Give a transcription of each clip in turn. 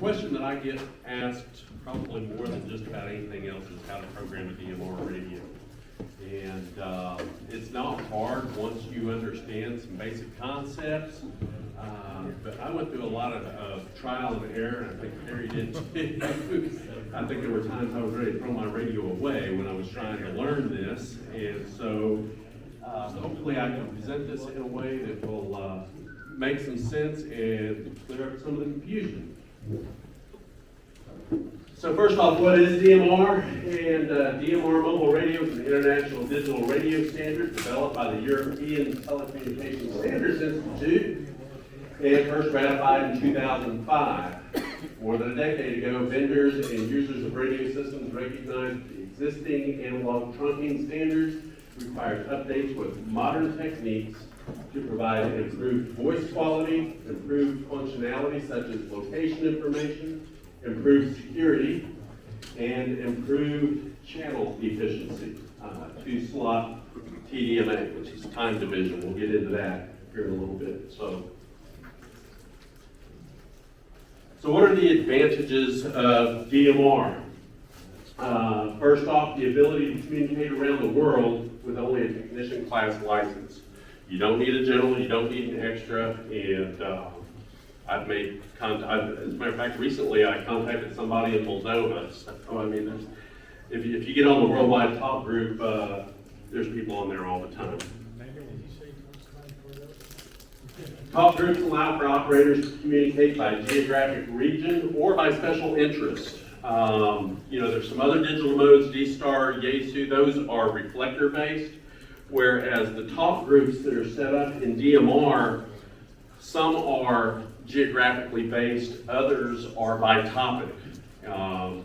question that I get asked probably more than just about anything else is how to program a DMR radio. And it's not hard once you understand some basic concepts. But I went through a lot of trial and error, and I think Terry did too. I think there were times I was ready to throw my radio away when I was trying to learn this. And so hopefully I can present this in a way that will make some sense and clear up some of the confusion. So first off, what is DMR? And DMR mobile radio is an international digital radio standard developed by the European Telecommunications Standards Institute and first ratified in 2005. More than a decade ago, vendors and users of radio systems recognized the existing analog trunking standards required updates with modern techniques to provide improved voice quality, improved functionality such as location information, improved security, and improved channel efficiency. Two-slot TDMA, which is time division. We'll get into that here in a little bit. So what are the advantages of DMR? First off, the ability to communicate around the world with only a technician class license. You don't need a general, you don't need an extra, and I've made contact, as a matter of fact, recently I contacted somebody in Moldova. So, I mean, if you get on the worldwide top group, there's people on there all the time. Top groups allow for operators to communicate by geographic region or by special interest. There's some other digital modes, D-Star, Yaesu, those are reflector-based, whereas the top groups that are set up in DMR, some are geographically based, others are by topic.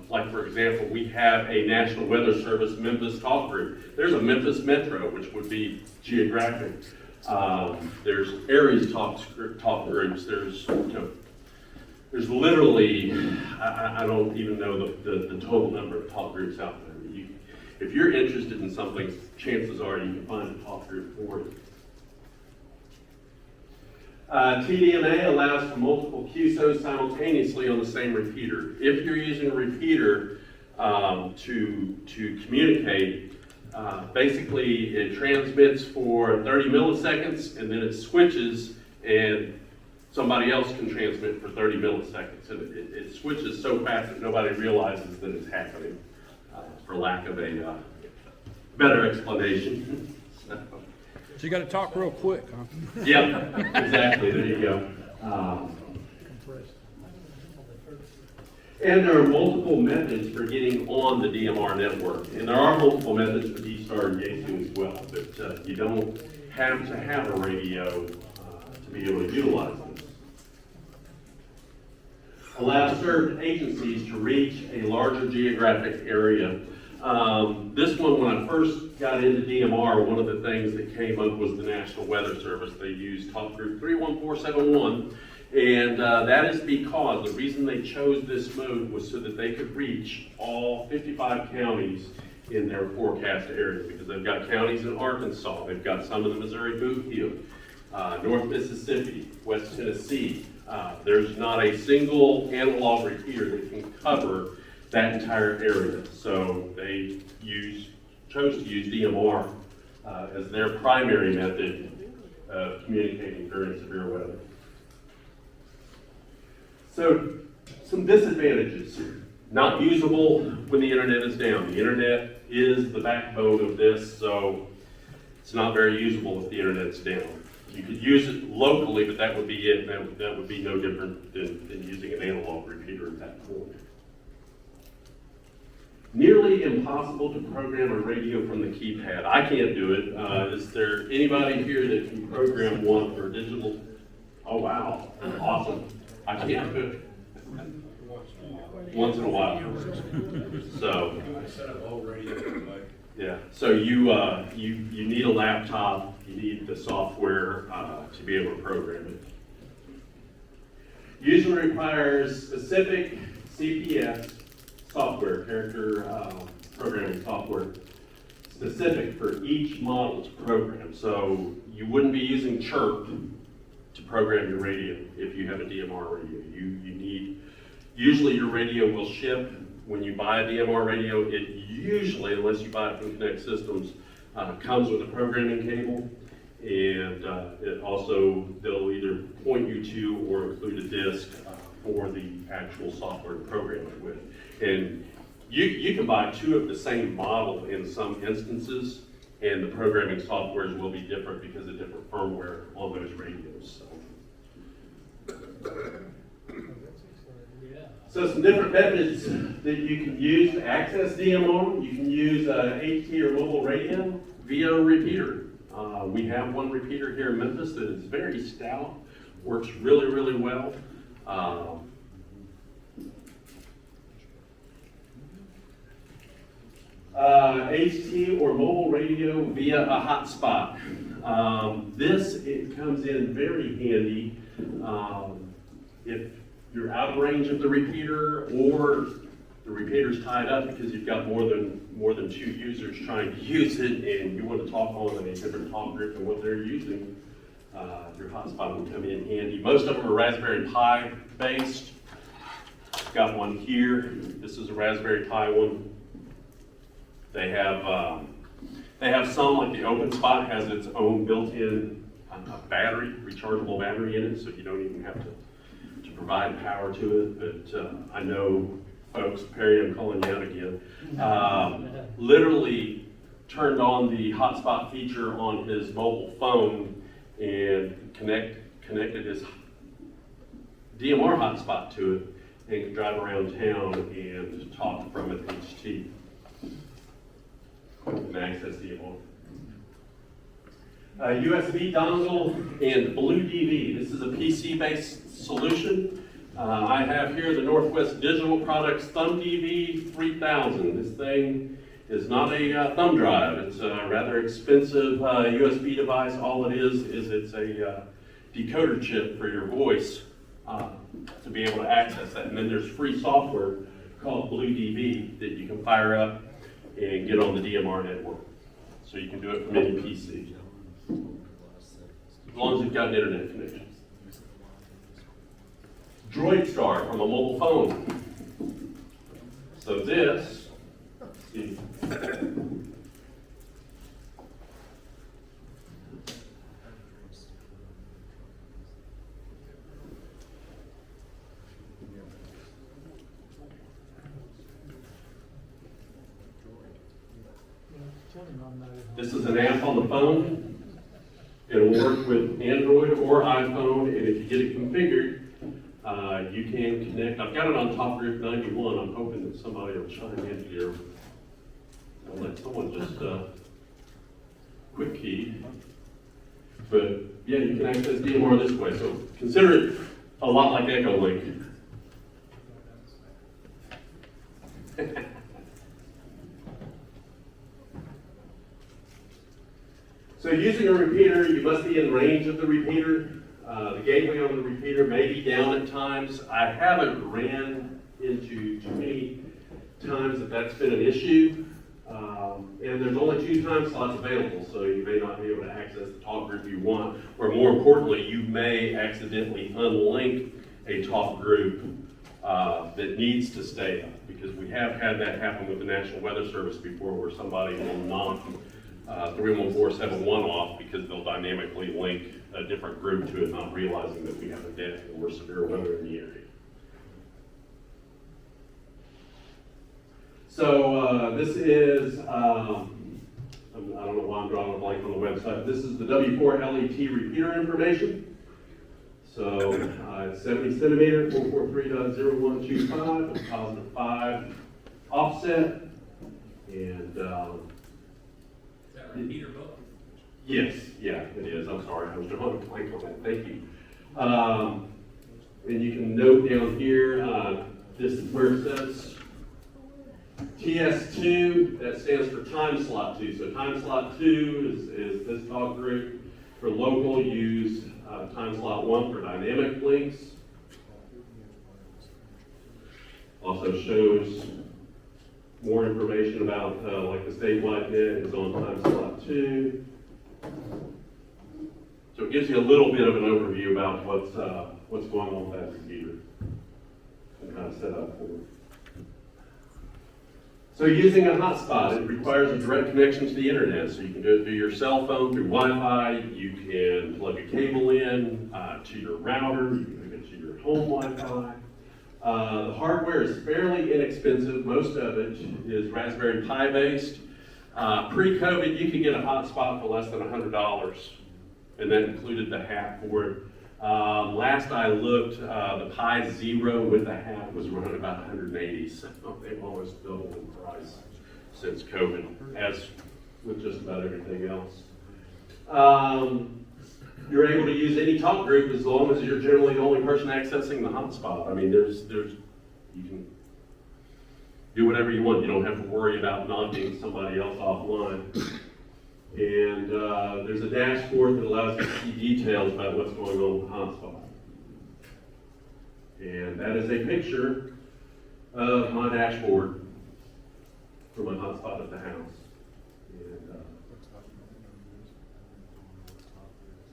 Like for example, we have a National Weather Service Memphis talk group. There's a Memphis Metro, which would be geographic. There's Aries talk groups. There's literally, I don't even know the total number of talk groups out there. If you're interested in something, chances are you can find a talk group for you. TDMA allows for multiple QSOs simultaneously on the same repeater. If you're using a repeater to communicate, basically it transmits for 30 milliseconds and then it switches and somebody else can transmit for 30 milliseconds. And it switches so fast that nobody realizes that it's happening, for lack of a better explanation. So you got to talk real quick, huh? Yep, exactly. There you go. And there are multiple methods for getting on the DMR network. And there are multiple methods for D-Star and Yaesu as well. But you don't have to have a radio to be able to utilize this. Allows certain agencies to reach a larger geographic area. This one, when I first got into DMR, one of the things that came up was the National Weather Service. They used Talk Group 31471, and that is because the reason they chose this mode was so that they could reach all 55 counties in their forecast area, because they've got counties in Arkansas, they've got some in the Missouri Bootfield, North Mississippi, West Tennessee. There's not a single analog repeater that can cover that entire area. So they chose to use DMR as their primary method of communicating during severe weather. So some disadvantages. Not usable when the internet is down. The internet is the backbone of this, so it's not very usable if the internet's down. You could use it locally, but that would be it. That would be no different than using an analog repeater at that point. Nearly impossible to program a radio from the keypad. I can't do it. Is there anybody here that can program one for digital? Oh wow, awesome. I can't do it. Once in a while. So, yeah. So you need a laptop. You need the software to be able to program it. Usually requires specific CPS software, character programming software, specific for each model to program. So you wouldn't be using Chirp to program your radio if you have a DMR radio. You Usually your radio will ship when you buy a DMR radio. It usually, unless you buy it from Connect Systems, comes with a programming cable. And it also, they'll either point you to or include a disc for the actual software to program it with. And you can buy two of the same model in some instances, and the programming softwares will be different because of different firmware on those radios. So some different methods that you can use to access DMR. You can use HT or mobile radio via a repeater. We have one repeater here in Memphis that is very stout, works really, really well. HT or mobile radio via a hotspot. It comes in very handy if you're out of range of the repeater, or the repeater's tied up because you've got more than two users trying to use it, and you want to talk on a different talk group than what they're using. Your hotspot will come in handy. Most of them are Raspberry Pi based. Got one here. This is a Raspberry Pi one. They have some, like the OpenSpot has its own built-in battery, rechargeable battery in it, so you don't even have to provide power to it. But I know folks, Perry, I'm calling you out again, literally turned on the hotspot feature on his mobile phone and connected his DMR hotspot to it, and could drive around town and talk from an HT and access DMR. USB dongle and Blue DV. This is a PC-based solution. I have here the Northwest Digital Products Thumb DV 3000. This thing is not a thumb drive. It's a rather expensive USB device. All it is it's a decoder chip for your voice to be able to access that. And then there's free software called Blue DV that you can fire up and get on the DMR network. So you can do it from any PC, as long as you've got an internet connection. DroidStar from a mobile phone. So this, let's see. This is an app on the phone. It'll work with Android or iPhone, and if you get it configured, you can connect. I've got it on Top Group 91. I'm hoping that somebody will chime in here. I'll let someone just quick key. But yeah, you can access DMR this way. So consider it a lot like Echolink. So using a repeater, you must be in range of the repeater. The gateway on the repeater may be down at times. I haven't ran into too many times that that's been an issue. And there's only 2 time slots available, so you may not be able to access the talk group you want, or more importantly, you may accidentally unlink a talk group that needs to stay up, because we have had that happen with the National Weather Service before, where somebody will knock 31471 off because they'll dynamically link a different group to it, not realizing that we have a deck or severe weather in the area. So this is, I don't know why I'm drawing a blank on the website. This is the W4 LET repeater information. So it's 70 centimeter, 443.0125, a positive 5 offset, and repeater both? yes, yeah, it is. I'm sorry, I was drawing a blank on that. Thank you. And you can note down here, this is where it says TS2, that stands for time slot 2. So time slot 2 is this talk group. For local, use time slot 1 for dynamic links. Also shows more information about like the statewide net is on time slot 2. So it gives you a little bit of an overview about what's going on with that repeater, and kind of set up for. So using a hotspot, it requires a direct connection to the internet. So you can do it through your cell phone, through Wi-Fi. You can plug a cable in to your router. You can hook it to your home Wi-Fi. The hardware is fairly inexpensive. Most of it is Raspberry Pi based. Pre-COVID, you could get a hotspot for less than $100, and that included the hat for it. Last I looked, the Pi Zero with the hat was around about 180, so they've almost doubled in price since COVID, as with just about everything else. You're able to use any talk group as long as you're generally the only person accessing the hotspot. I mean, you can do whatever you want. You don't have to worry about knocking somebody else offline. And there's a dashboard that allows you to see details about what's going on with the hotspot. And that is a picture of my dashboard for my hotspot at the house. And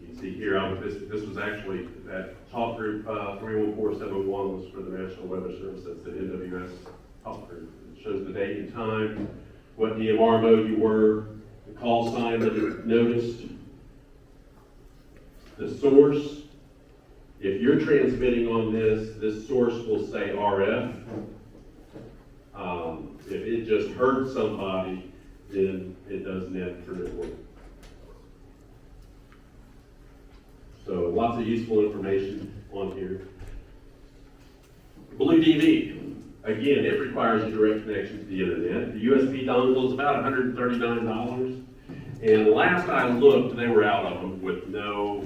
you can see here, this was actually that talk group 31471 was for the National Weather Service. That's the NWS talk group. It shows the date and time, what DMR mode you were, the call sign that it noticed, the source. If you're transmitting on this source will say RF. If it just heard somebody, then it does net for network. So lots of useful information on here. Blue DV. Again, it requires a direct connection to the internet. The USB dongle is about $139. And last I looked, they were out of them with no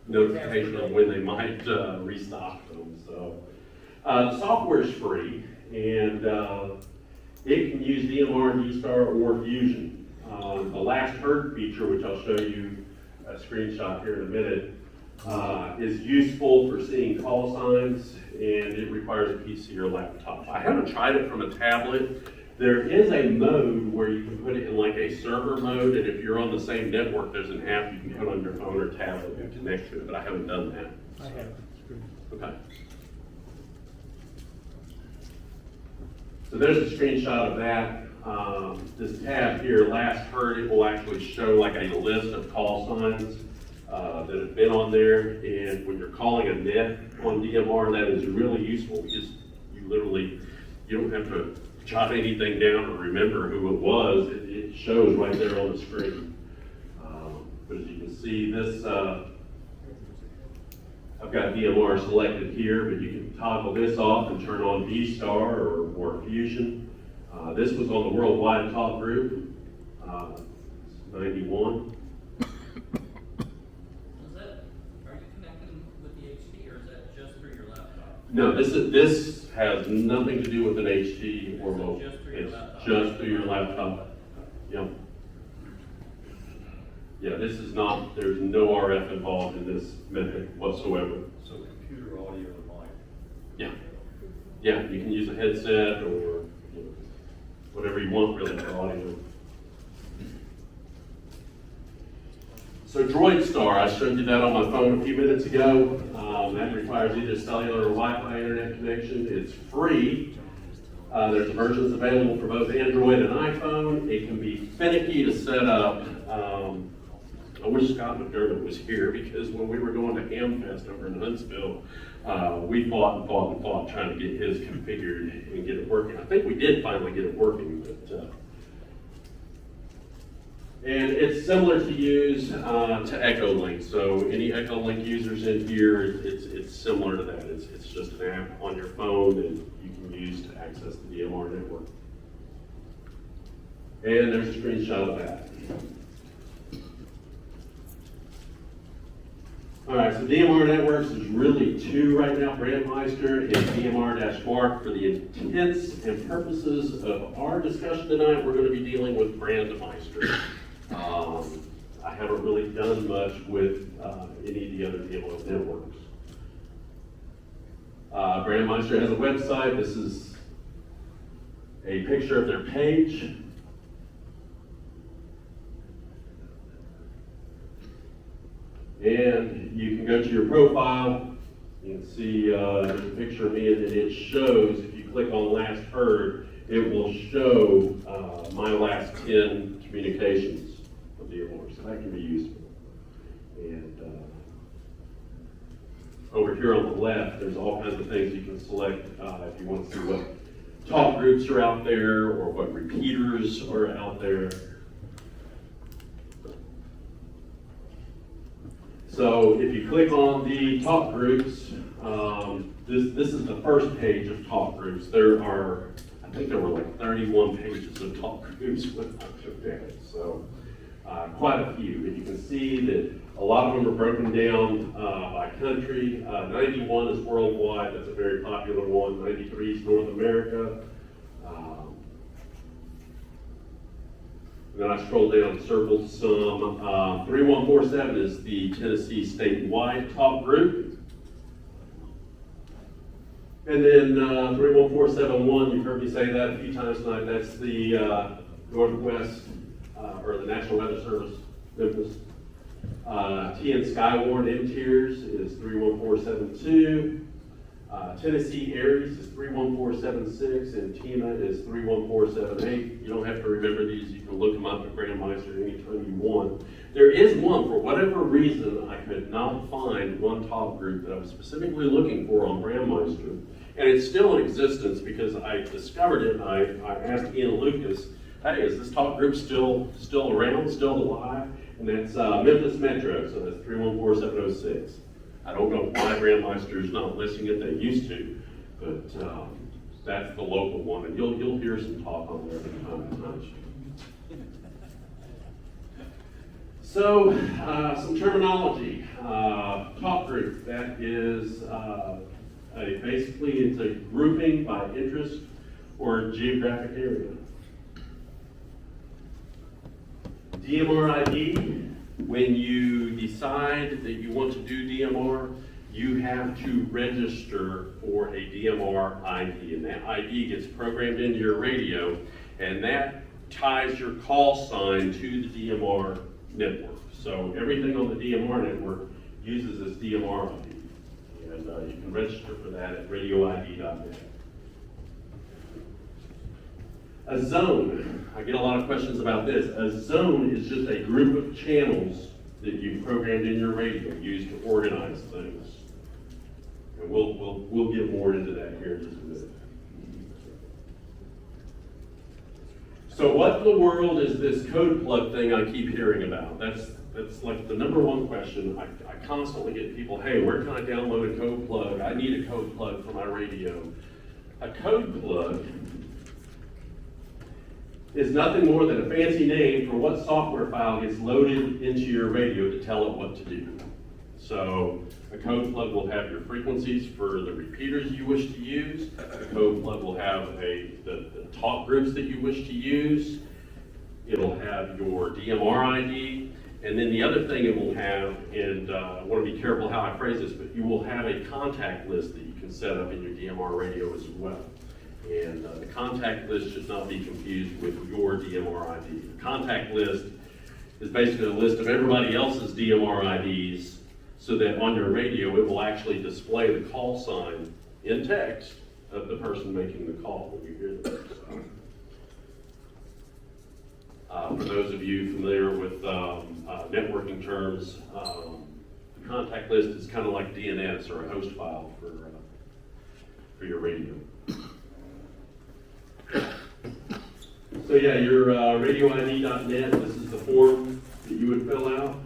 notification on when they might restock them. So the software is free, and it can use DMR, D-Star, or Fusion. The last heard feature, which I'll show you a screenshot here in a minute, is useful for seeing call signs, and it requires a PC or laptop. I haven't tried it from a tablet. There is a mode where you can put it in like a server mode, and if you're on the same network, there's an app you can put on your phone or tablet and connect to it, but I haven't done that. I have. Okay. So there's a screenshot of that. This tab here, last heard, it will actually show like a list of call signs that have been on there. And when you're calling a net on DMR, that is really useful because you don't have to jot anything down or remember who it was. It shows right there on the screen. But as you can see, this I've got DMR selected here, but you can toggle this off and turn on V-Star or Fusion. This was on the worldwide talk group, 91. Are you connected with the HT, or is that just through your laptop? No, this has nothing to do with an HT or mobile. Just through your It's laptop? just through your laptop. Yep. Yeah, this is not, there's no RF involved in this method whatsoever. So computer audio and mic. Yeah. Yeah, you can use a headset or whatever you want really for audio. So DroidStar, I showed you that on my phone a few minutes ago. That requires either cellular or Wi-Fi internet connection. It's free. There's versions available for both Android and iPhone. It can be finicky to set up. I wish Scott McDermott was here because when we were going to HamFest over in Huntsville, we fought and fought and fought trying to get his configured and get it working. I think we did finally get it working, but and it's similar to use to Echolink. So any Echolink users in here, it's similar to that. It's just an app on your phone that you can use to access the DMR network. And there's a screenshot of that. All right, so DMR Networks is really two right now, Brandmeister and DMR-Mark. For the intents and purposes of our discussion tonight, we're going to be dealing with Brandmeister. I haven't really done much with any of the other DMR networks. Brandmeister has a website. This is a picture of their page. And you can go to your profile You can see there's a picture of me, and it shows, if you click on last heard, it will show my last 10 communications of DMR, so that can be useful. And over here on the left, there's all kinds of things you can select if you want to see what talk groups are out there or what repeaters are out there. So if you click on the talk groups, this is the first page of talk groups. There are, I think there were like 31 pages of talk groups when I took that. So quite a few. And you can see that a lot of them are broken down by country. 91 is worldwide. That's a very popular one. 93 is North America. And then I scroll down and circled some. 3147 is the Tennessee statewide talk group. And then 31471, you've heard me say that a few times tonight, that's the Northwest, or the National Weather Service, Memphis. TN Skywarn M-Tiers is 31472. Tennessee Aries is 31476, and TEMA is 31478. You don't have to remember these, you can look them up at Grandmeister anytime you want. There is one, for whatever reason, I could not find one talk group that I was specifically looking for on Grandmeister. And it's still in existence because I discovered it, and I asked Ian Lucas, hey, is this talk group still around, still alive? And that's Memphis Metro, so that's 314-706. I don't know why Grandmeister's not listing it, they used to, but that's the local one, and you'll hear some talk on there from time to time. So, some terminology. Talk group, that is basically it's a grouping by interest or geographic area. DMR ID, when you decide that you want to do DMR, you have to register for a DMR ID, and that ID gets programmed into your radio, and that ties your call sign to the DMR network. So everything on the DMR network uses this DMR ID, and you can register for that at radioid.net. A zone, I get a lot of questions about this. A zone is just a group of channels that you've programmed in your radio, used to organize things. And we'll get more into that here in just a minute. So what in the world is this code plug thing I keep hearing about? That's like the number one question. I constantly get people, hey, where can I download a code plug? I need a code plug for my radio. A code plug is nothing more than a fancy name for what software file gets loaded into your radio to tell it what to do. So a code plug will have your frequencies for the repeaters you wish to use. A code plug will have the talk groups that you wish to use. It'll have your DMR ID. And then the other thing it will have, and I want to be careful how I phrase this, but you will have a contact list that you can set up in your DMR radio as well. And the contact list should not be confused with your DMR ID. The contact list is basically a list of everybody else's DMR IDs, so that on your radio it will actually display the call sign in text of the person making the call when you hear them. For those of you familiar with networking terms, the contact list is kind of like DNS or a host file for your radio. So yeah, your radioid.net, this is the form that you would fill out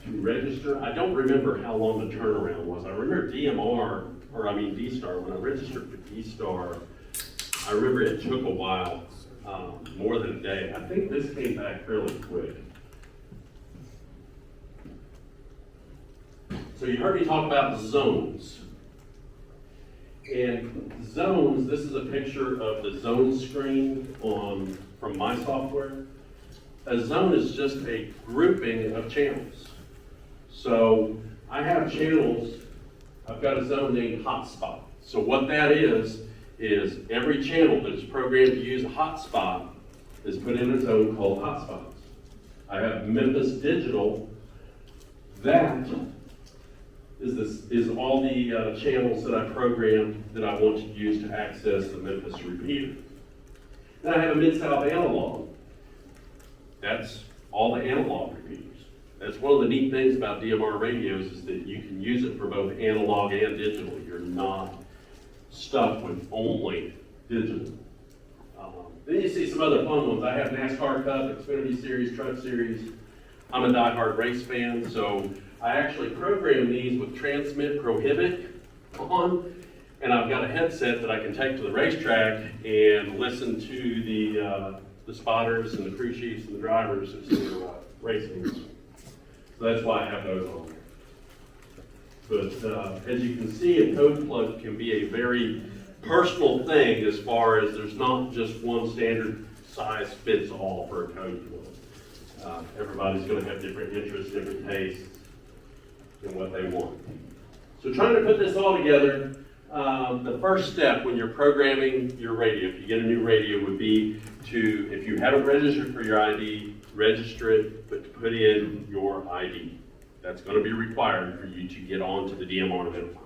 to register. I don't remember how long the turnaround was. I remember D-Star, when I registered for D-Star, I remember it took a while, more than a day. I think this came back fairly quick. So you heard me talk about zones. And zones, this is a picture of the zone screen from my software. A zone is just a grouping of channels. So I have channels, I've got a zone named hotspot. So what that is every channel that is programmed to use a hotspot is put in a zone called hotspots. I have Memphis Digital, that is all the channels that I programmed that I want to use to access the Memphis repeater. Then I have a Mid-South analog. That's all the analog repeaters. That's one of the neat things about DMR radios is that you can use it for both analog and digital. You're not stuck with only digital. Then you see some other fun ones. I have NASCAR Cup, Xfinity Series, Truck Series. I'm a diehard race fan, so I actually program these with transmit prohibit on, and I've got a headset that I can take to the racetrack and listen to the spotters and the crew chiefs and the drivers as they're racing. So that's why I have those on there. But as you can see, a code plug can be a very personal thing as far as there's not just one standard size fits all for a code plug. Everybody's going to have different interests, different tastes in what they want. So trying to put this all together, the first step when you're programming your radio, if you get a new radio, would be to, if you haven't registered for your ID, register it, but put in your ID. That's going to be required for you to get onto the DMR network.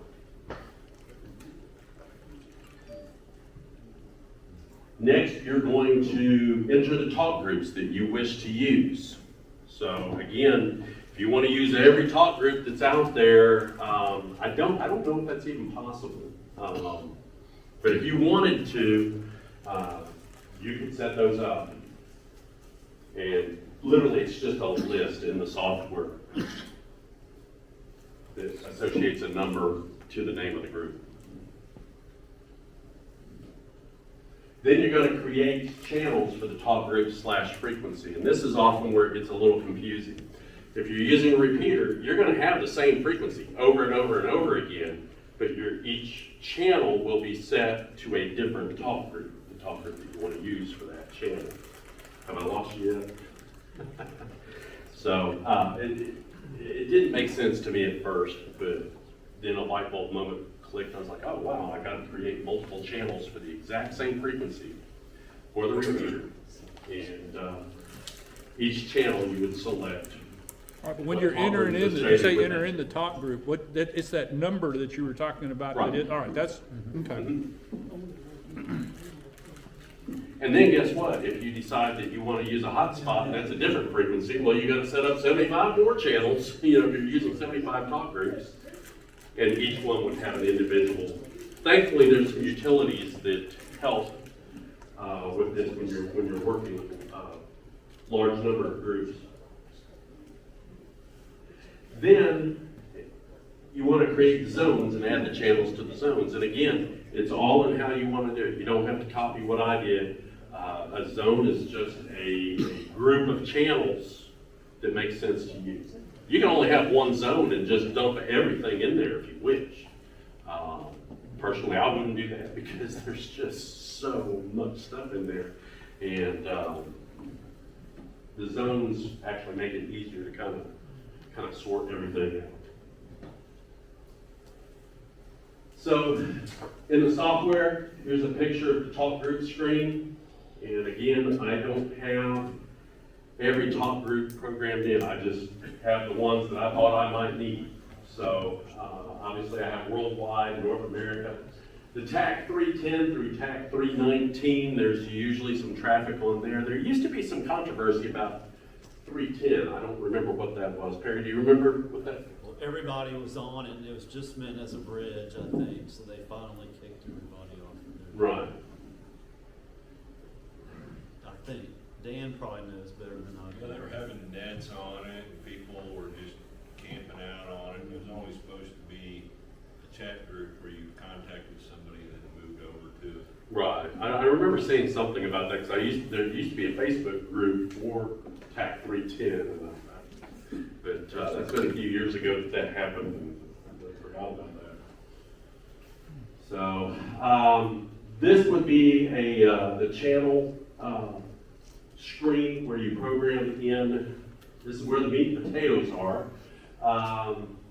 Next, you're going to enter the talk groups that you wish to use. So again, if you want to use every talk group that's out there, I don't know if that's even possible. But if you wanted to, you could set those up. And literally, it's just a list in the software that associates a number to the name of the group. Then you're going to create channels for the talk group / frequency. And this is often where it gets a little confusing. If you're using a repeater, you're going to have the same frequency over and over and over again, but each channel will be set to a different talk group, the talk group that you want to use for that channel. Have I lost you yet? So it didn't make sense to me at first, but then a light bulb moment clicked. I was like, oh wow, I got to create multiple channels for the exact same frequency for the repeater. And each channel you would select. All right, but when you're entering in, you say enter in the talk group, it's that number that you were talking about. Right. All right, that's, okay. And then guess what? If you decide that you want to use a hotspot, that's a different frequency. Well, you got to set up 75 more channels. If you're using 75 talk groups, and each one would have an individual. Thankfully, there's some utilities that help with this when you're working with a large number of groups. Then you want to create zones and add the channels to the zones. And again, it's all in how you want to do it. You don't have to copy what I did. A zone is just a group of channels that makes sense to use. You can only have one zone and just dump everything in there if you wish. Personally, I wouldn't do that because there's just so much stuff in there. And the zones actually make it easier to kind of sort everything out. So in the software, here's a picture of the talk group screen. And again, I don't have every talk group programmed in. I just have the ones that I thought I might need. So obviously I have worldwide, North America. The TAC 310 through TAC 319, there's usually some traffic on there. There used to be some controversy about 310. I don't remember what that was. Perry, do you remember what that? Well, everybody was on it, and it was just meant as a bridge, I think, so they finally kicked everybody off of there. Right. I think. Dan probably knows better than I do. Well, they were having nets on it, and people were just camping out on it. It was only supposed to be a chat group where you contacted somebody that had moved over to it. Right. I remember saying something about that because there used to be a Facebook group for TAC 310, but that's been a few years ago that happened, and I forgot about that. So this would be the channel screen where you program in. This is where the meat and potatoes are.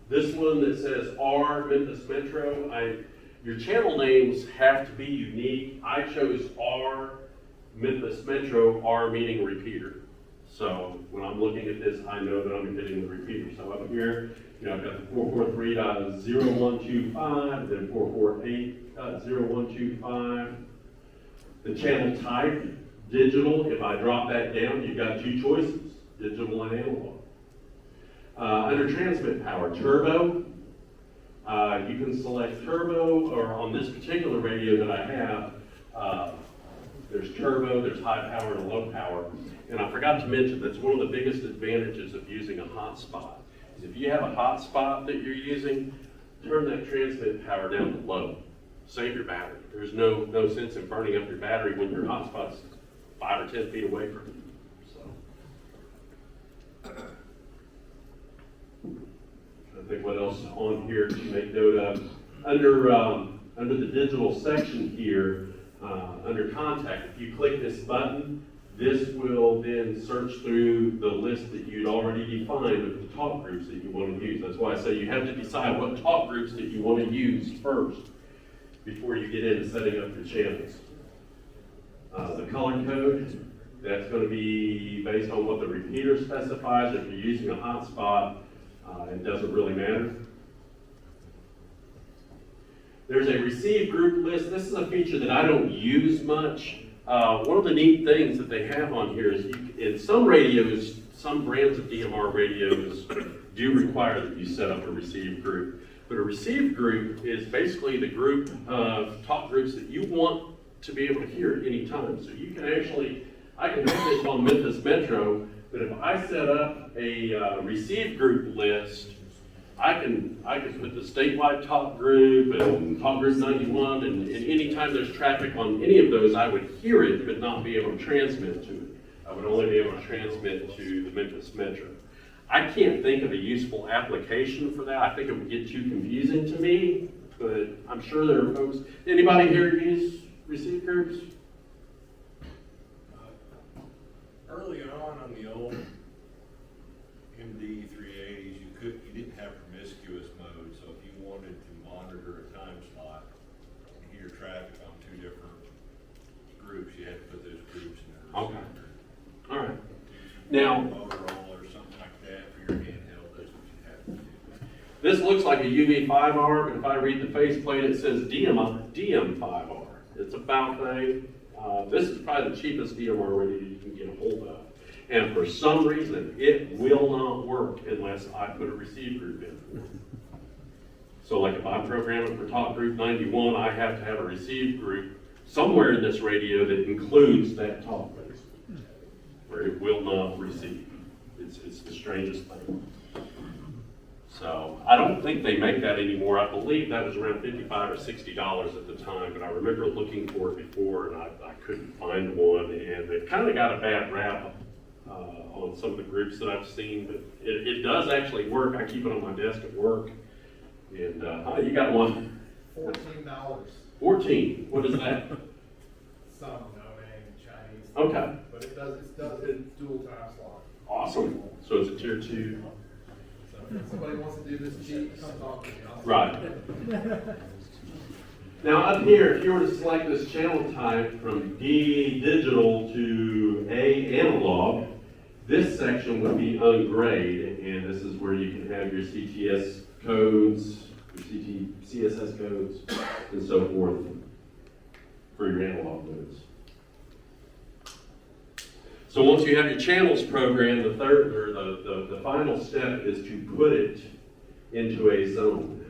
This one that says R Memphis Metro. Your channel names have to be unique. I chose R Memphis Metro, R meaning repeater. So when I'm looking at this, I know that I'm hitting the repeater. So up here, I've got the 443.0125, then 448.0125. The channel type, digital. If I drop that down, you've got two choices, digital and analog. Under transmit power, turbo. You can select turbo, or on this particular radio that I have, there's turbo, there's high power and low power. And I forgot to mention, that's one of the biggest advantages of using a hotspot. If you have a hotspot that you're using, turn that transmit power down to low. Save your battery. There's no sense in burning up your battery when your hotspot's 5 or 10 feet away from you. So, I think what else is on here to make note of. Under the digital section here, under contact, if you click this button, this will then search through the list that you'd already defined of the talk groups that you want to use. That's why I say you have to decide what talk groups that you want to use first before you get into setting up your channels. The color code, that's going to be based on what the repeater specifies. If you're using a hotspot, it doesn't really matter. There's a receive group list. This is a feature that I don't use much. One of the neat things that they have on here is in some radios, some brands of DMR radios do require that you set up a receive group. But a receive group is basically the group of talk groups that you want to be able to hear at any time. So you can actually, I can have this on Memphis Metro, but if I set up a receive group list, I can put the statewide talk group and talk group 91, and anytime there's traffic on any of those, I would hear it, but not be able to transmit to it. I would only be able to transmit to the Memphis Metro. I can't think of a useful application for that. I think it would get too confusing to me, but I'm sure there are folks. Anybody here use receive groups? Early on the old MD 380s, you didn't have promiscuous mode, so if you wanted to monitor a time slot and hear traffic on two different groups, you had to put those groups in the Okay. receiver. All right. Now, Motorola or something like that for your handheld, that's what you have to do. this looks like a UV5R, but if I read the faceplate, it says DM5R. It's a bow thing. This is probably the cheapest DMR radio you can get a hold of. And for some reason, it will not work unless I put a receive group in. So like if I'm programming for talk group 91, I have to have a receive group somewhere in this radio that includes that talk group, where it will not receive. It's the strangest thing. So I don't think they make that anymore. I believe that was around $55 or $60 at the time, but I remember looking for it before and I couldn't find one, and it kind of got a bad rap on some of the groups that I've seen, but it does actually work. I keep it on my desk at work. And you got one? $14. 14. What is that? Some no-name Chinese. Okay. But it's dual time slot. Awesome. So it's a tier 2. So if somebody wants to do this cheap, come talk to me. Right. Now up here, if you were to select this channel type from D digital to A analog, this section would be ungrayed, and this is where you can have your CTS codes, your CSS codes, and so forth for your analog modes. So once you have your channels programmed, the third or the final step is to put it into a zone.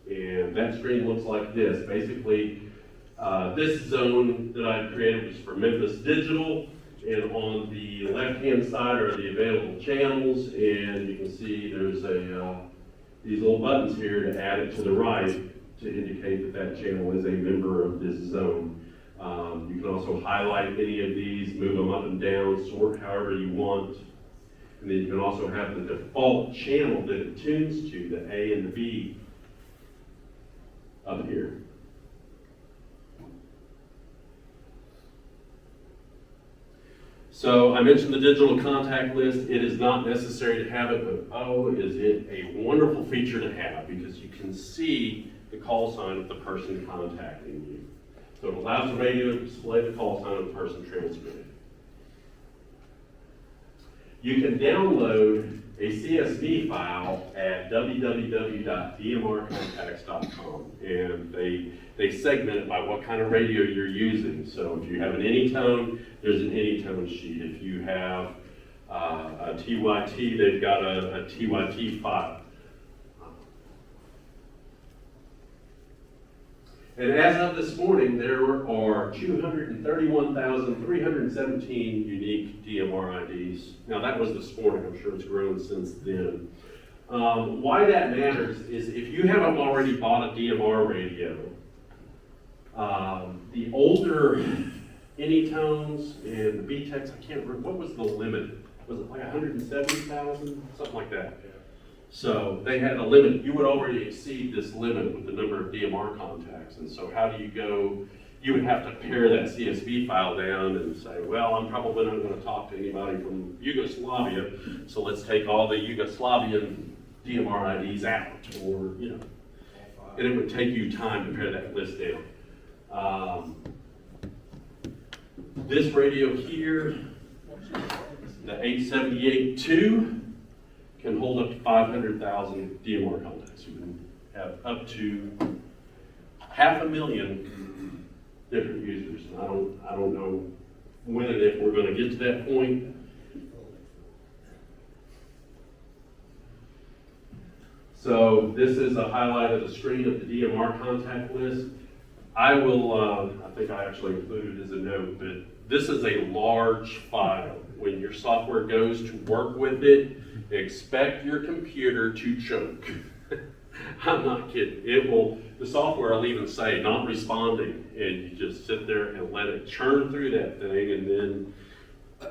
And that screen looks like this. Basically, this zone that I created was for Memphis Digital, and on the left-hand side are the available channels, and you can see there's these little buttons here to add it to the right to indicate that channel is a member of this zone. You can also highlight any of these, move them up and down, sort however you want. And then you can also have the default channel that it tunes to, the A and the B, up here. So I mentioned the digital contact list. It is not necessary to have it, but oh, is it a wonderful feature to have, because you can see the call sign of the person contacting you. So it allows the radio to display the call sign of the person transmitting. You can download a CSV file at www.dmrcontacts.com, and they segment it by what kind of radio you're using. So if you have an Anytone, there's an Anytone sheet. If you have a TYT, they've got a TYT file. And as of this morning, there are 231,317 unique DMR IDs. Now that was this morning, I'm sure it's grown since then. Why that matters is if you haven't already bought a DMR radio, the older Anytones and the B-Techs, I can't remember, what was the limit? Was it like 170,000, something like that? So they had a limit. You would already exceed this limit with the number of DMR contacts. And so how do you go? You would have to pare that CSV file down and say, well, I'm probably not going to talk to anybody from Yugoslavia, so let's take all the Yugoslavian DMR IDs out, or, you know. And it would take you time to pare that list down. This radio here, the 878-2, can hold up to 500,000 DMR contacts. You can have up to 500,000 different users. And I don't know when and if we're going to get to that point. So this is a highlight of the screen of the DMR contact list. I will, I think I actually included it as a note, but this is a large file. When your software goes to work with it, expect your computer to choke. I'm not kidding. It will, the software will even say not responding, and you just sit there and let it churn through that thing, and then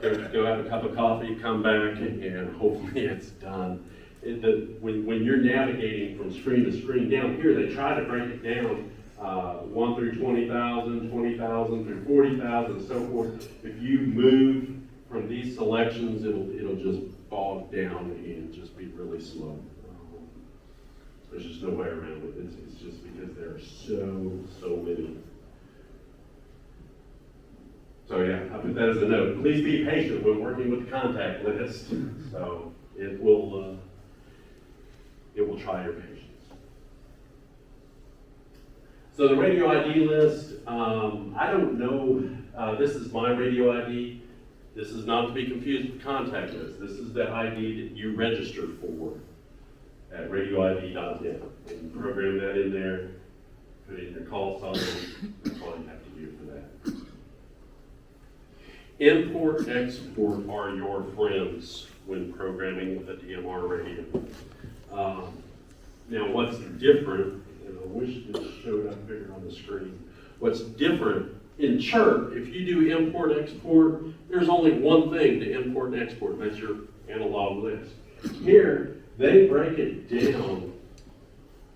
go have a cup of coffee, come back, and hopefully it's done. When you're navigating from screen to screen, down here they try to break it down 1 through 20,000, 20,000 through 40,000, and so forth. If you move from these selections, it'll just bog down and just be really slow. There's just no way around it. It's just because there are so many. So yeah, I put that as a note. Please be patient when working with the contact list. So it will try your patience. So the radio ID list, I don't know, this is my radio ID. This is not to be confused with contact list. This is the ID that you register for at radioid.net. And program that in there, put in your call sign, that's all you have to do for that. Import, export are your friends when programming with a DMR radio. Now what's different, and I wish this showed up bigger on the screen, what's different in Chirp, if you do import, export, there's only one thing to import and export, and that's your analog list. Here, they break it down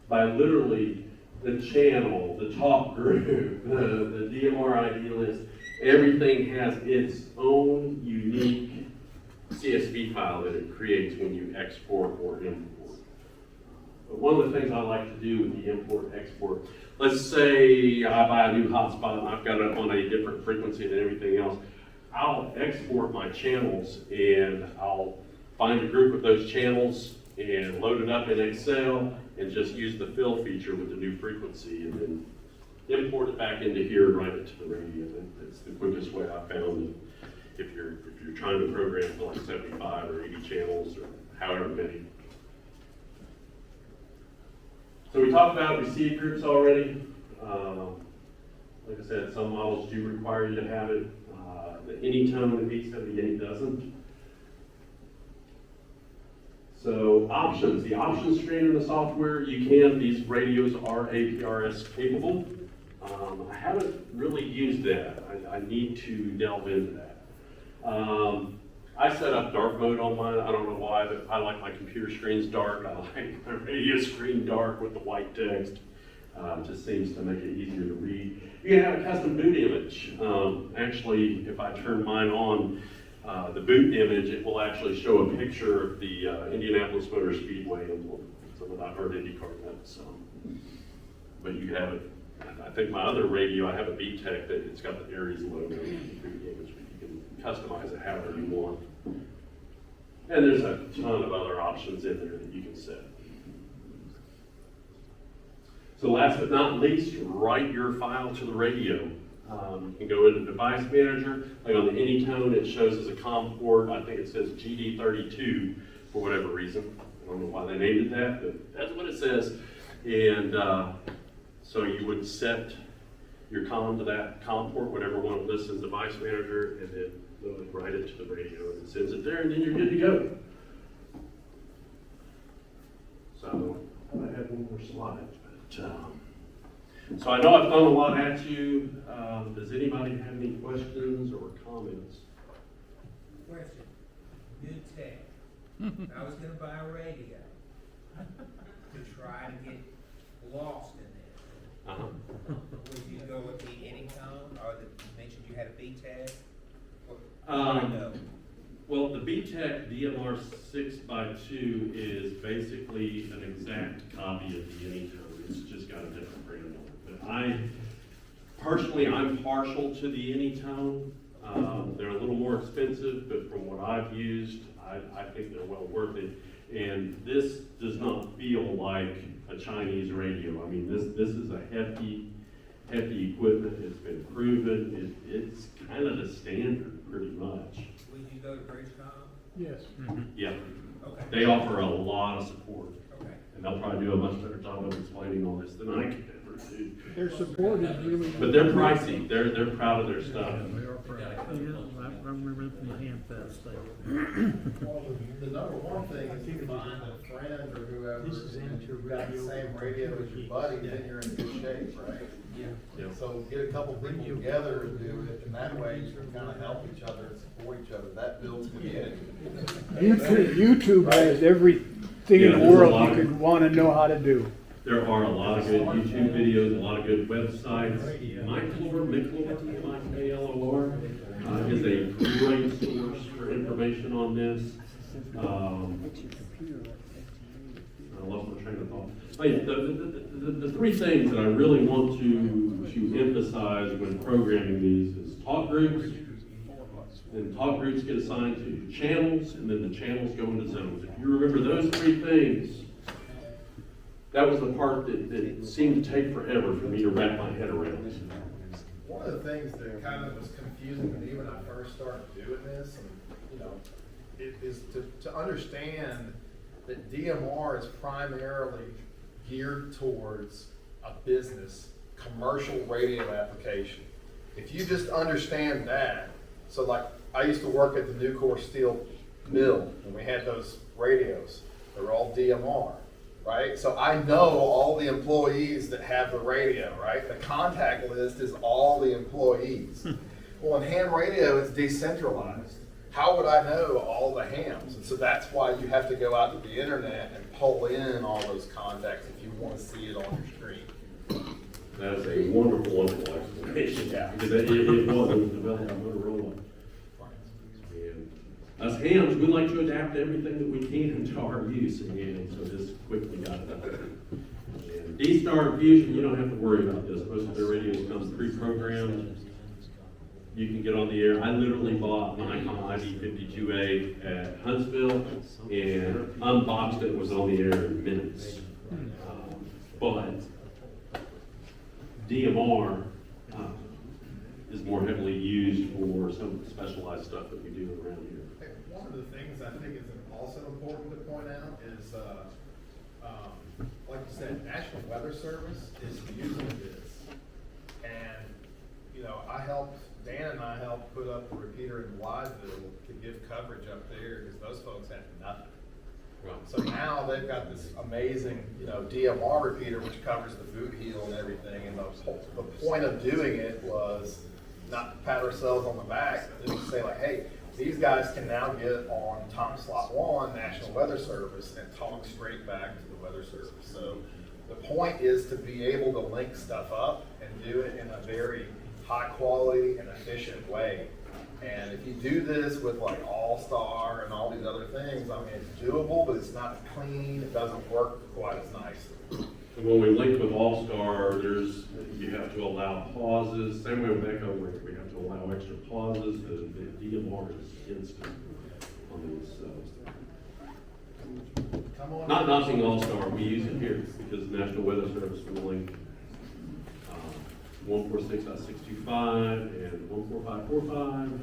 by literally the channel, the top group, the DMR ID list. Everything has its own unique CSV file that it creates when you export or import. But one of the things I like to do with the import export, let's say I buy a new hotspot and I've got it on a different frequency than everything else. I'll export my channels and I'll find a group of those channels and load it up in Excel and just use the fill feature with the new frequency and then import it back into here and write it to the radio. That's the quickest way I found if you're trying to program for like 75 or 80 channels or however many. So we talked about receive groups already. Like I said, some models do require you to have it. The Anytone 878 doesn't. So options, the options screen in the software, these radios are APRS capable. I haven't really used that. I need to delve into that. I set up dark mode on mine. I don't know why, but I like my computer screens dark. I like my radio screen dark with the white text. Just seems to make it easier to read. You can have a custom boot image. Actually, if I turn mine on, the boot image, it will actually show a picture of the Indianapolis Motor Speedway emblem. Some of I've heard IndyCar nuts. But you have it. I think my other radio, I have a B-Tech that it's got the Aries logo in the boot image, but you can customize it however you want. And there's a ton of other options in there that you can set. So last but not least, write your file to the radio. You can go into Device Manager, like on the Anytone, it shows as a COM port. I think it says GD32 for whatever reason. I don't know why they named it that, but that's what it says. And so you would set your COM to that COM port, whatever one it lists as Device Manager, and then literally write it to the radio, and it sends it there, and then you're good to go. So I had one more slide, but so I know I've thrown a lot at you. Does anybody have any questions or comments? Question, new tech. I was gonna buy a radio to try to get lost in there. Uh-huh. Would you go with the Anytone, or you mentioned you had a B-Tech? Um, Well, the BTEC DMR 6x2 is basically an exact copy of the Anytone. It's just got a different brand on it. But I'm partial to the Anytone. They're a little more expensive, but from what I've used, I think they're well worth it. And this does not feel like a Chinese radio. I mean, this is a hefty equipment. It's been proven. It's kind of the standard, pretty much. Would you go to Bridgecom? Yes. Yeah, Okay. they offer a lot of support, Okay. and they'll probably do a much better job of explaining all this than I can ever do. Their support is really. But they're pricey. They're proud of their stuff. I remember from the Hamfest thing. Well, the number one thing is you find a friend or whoever, This is and into you've got the radio same radio as your buddy, then you're in good shape, right? Yeah. So get a couple people together and do it, and that way you can kind of help each other and support each other. That builds community. YouTube has everything Yeah, in the there's a world lot you of- could wanna know how to do. There are a lot of good YouTube videos, a lot of good websites. Miklor, M-I-K-L-O-R, is a great source for information on this. I lost my train of thought. But yeah, the three things that I really want to emphasize when programming these is talk groups. Then talk groups get assigned to channels, and then the channels go into zones. If you remember those three things, that was the part that seemed to take forever for me to wrap my head around. One of the things that kind of was confusing to me when I first started doing this, and, you know, is to understand that DMR is primarily geared towards a business, commercial radio application. If you just understand that, so like, I used to work at the Nucor Steel Mill, and we had those radios, they were all DMR. Right? So I know all the employees that have the radio, right? The contact list is all the employees. Well, in ham radio, it's decentralized. How would I know all the hams? And so that's why you have to go out to the internet and pull in all those contacts if you want to see it on your screen. That is a wonderful explanation. Yeah. Because it wasn't developed on Motorola. And us hams, we like to adapt everything that we can to our use, and so this quickly got done. And D-Star Fusion, you don't have to worry about this. Most of their radios come pre-programmed. You can get on the air. I literally bought my ID52A at Huntsville and unboxed it, was on the air in minutes. But DMR is more heavily used for some of the specialized stuff that we do around here. Hey, one of the things I think is also important to point out is, like you said, National Weather Service is using this. And, you know, Dan and I helped put up a repeater in Wydeville to give coverage up there because those folks had nothing. So now they've got this amazing, you know, DMR repeater which covers the boot heel and everything. And the point of doing it was not to pat ourselves on the back, but just to say like, hey, these guys can now get on time slot 1, National Weather Service, and talk straight back to the Weather Service. So the point is to be able to link stuff up and do it in a very high quality and efficient way. And if you do this with like All-Star and all these other things, I mean, it's doable, but it's not clean, it doesn't work quite as nice. And when we link with All-Star, you have to allow pauses. Same way with Echo Link, we have to allow extra pauses. The DMR is instant on these. Come on. Not Nothing All-Star, we use it here because the National Weather Service ruling 146.625 and 14545.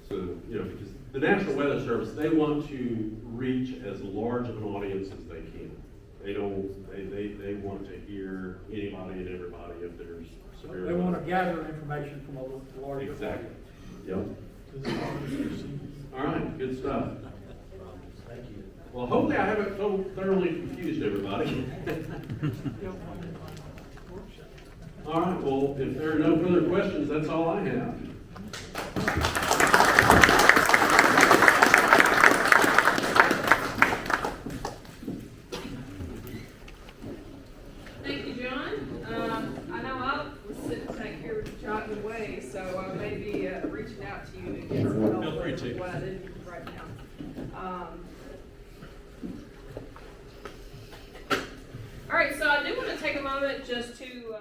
So, you know, because the National Weather Service, they want to reach as large of an audience as they can. They want to hear anybody and everybody if there's severe. They wanna gather information from a large. Exactly. Yep. All right, good stuff. Thank you. Well, hopefully I haven't thoroughly confused everybody. All right, well, if there are no further questions, that's all I have. Thank you, John. I know I was sitting back here jotting away, so I may be reaching out to you to get some help Feel free with to. what I did right now. All right, so I do want to take a moment just to